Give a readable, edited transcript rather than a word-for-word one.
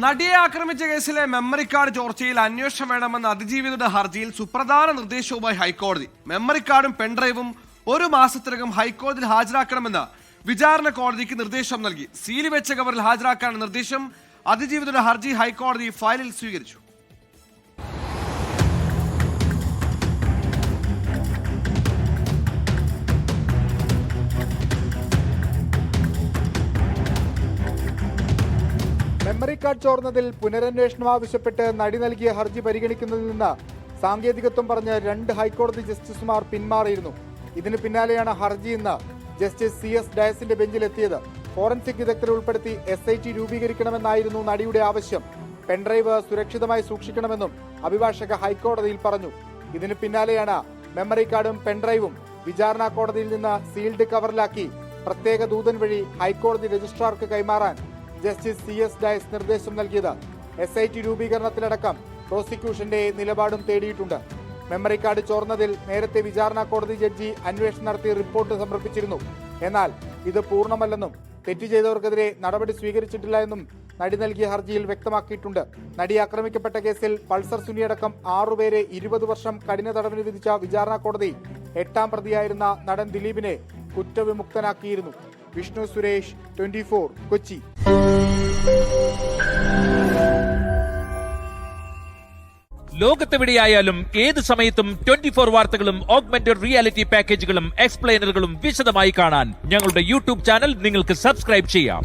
നടിയെ ആക്രമിച്ച കേസിലെ മെമ്മറി കാർഡ് ചോർച്ചയിൽ അന്വേഷണം വേണമെന്ന അതിജീവിതയുടെ ഹർജിയിൽ സുപ്രധാന നിർദ്ദേശവുമായി ഹൈക്കോടതി. മെമ്മറി കാർഡും പെൺഡ്രൈവും 1 മാസത്തിനകം ഹൈക്കോടതിയിൽ ഹാജരാക്കണമെന്ന് വിചാരണ കോടതിക്ക് നിർദ്ദേശം നൽകി. സീൽ വെച്ച കവറിൽ ഹാജരാക്കാനുള്ള നിർദ്ദേശം അതിജീവിതയുടെ ഹർജി ഹൈക്കോടതി ഫയലിൽ സ്വീകരിച്ചു. മെമ്മറി കാർഡ് ചോർന്നതിൽ പുനരന്വേഷണം ആവശ്യപ്പെട്ട് നടി നൽകിയ ഹർജി പരിഗണിക്കുന്നതിൽ നിന്ന് സാങ്കേതികത്വം പറഞ്ഞ് 2 ഹൈക്കോടതി ജസ്റ്റിസുമാർ പിന്മാറിയിരുന്നു. ഇതിന് പിന്നാലെയാണ് ഹർജി ഇന്ന് ജസ്റ്റിസ് CS ഡയസിന്റെ ബെഞ്ചിലെത്തിയത്. ഫോറൻസിക് വിദഗ്ധരെ ഉൾപ്പെടുത്തി SIT രൂപീകരിക്കണമെന്നായിരുന്നു നടിയുടെ ആവശ്യം. പെൺഡ്രൈവ് സുരക്ഷിതമായി സൂക്ഷിക്കണമെന്നും അഭിഭാഷക ഹൈക്കോടതിയിൽ പറഞ്ഞു. ഇതിന് പിന്നാലെയാണ് മെമ്മറി കാർഡും പെൺഡ്രൈവും വിചാരണ കോടതിയിൽ നിന്ന് സീൽഡ് കവറിലാക്കി പ്രത്യേക ദൂതൻ വഴി ഹൈക്കോടതി രജിസ്ട്രാർക്ക് കൈമാറാൻ ജസ്റ്റിസ് CS ഡയസ് നിർദ്ദേശം നൽകിയത്. SIT രൂപീകരണത്തിലടക്കം പ്രോസിക്യൂഷന്റെ നിലപാടും തേടിയിട്ടുണ്ട്. മെമ്മറി കാർഡ് ചോർന്നതിൽ നേരത്തെ വിചാരണ കോടതി ജഡ്ജി അന്വേഷണം നടത്തി റിപ്പോർട്ട് സമർപ്പിച്ചിരുന്നു. എന്നാൽ ഇത് പൂർണ്ണമല്ലെന്നും തെറ്റ് ചെയ്തവർക്കെതിരെ നടപടി സ്വീകരിച്ചിട്ടില്ല എന്നും നടി നൽകിയ ഹർജിയിൽ വ്യക്തമാക്കിയിട്ടുണ്ട്. നടി ആക്രമിക്കപ്പെട്ട കേസിൽ പൾസർ സുനിയടക്കം 6 പേരെ 20 വർഷം കഠിന തടവിന് വിധിച്ച വിചാരണ കോടതി 8ാം പ്രതിയായിരുന്ന നടൻ ദിലീപിനെ കുറ്റവിമുക്തനാക്കിയിരുന്നു. വിഷ്ണു സുരേഷ്, 24, കൊച്ചി. ലോകത്തെവിടെയായാലും ഏത് സമയത്തും 24 വാർത്തകളും ഓഗ്മെന്റഡ് റിയാലിറ്റി പാക്കേജുകളും എക്സ്പ്ലെയിനറുകളും വിശദമായി കാണാൻ ഞങ്ങളുടെ YouTube ചാനൽ നിങ്ങൾക്ക് സബ്സ്ക്രൈബ് ചെയ്യാം.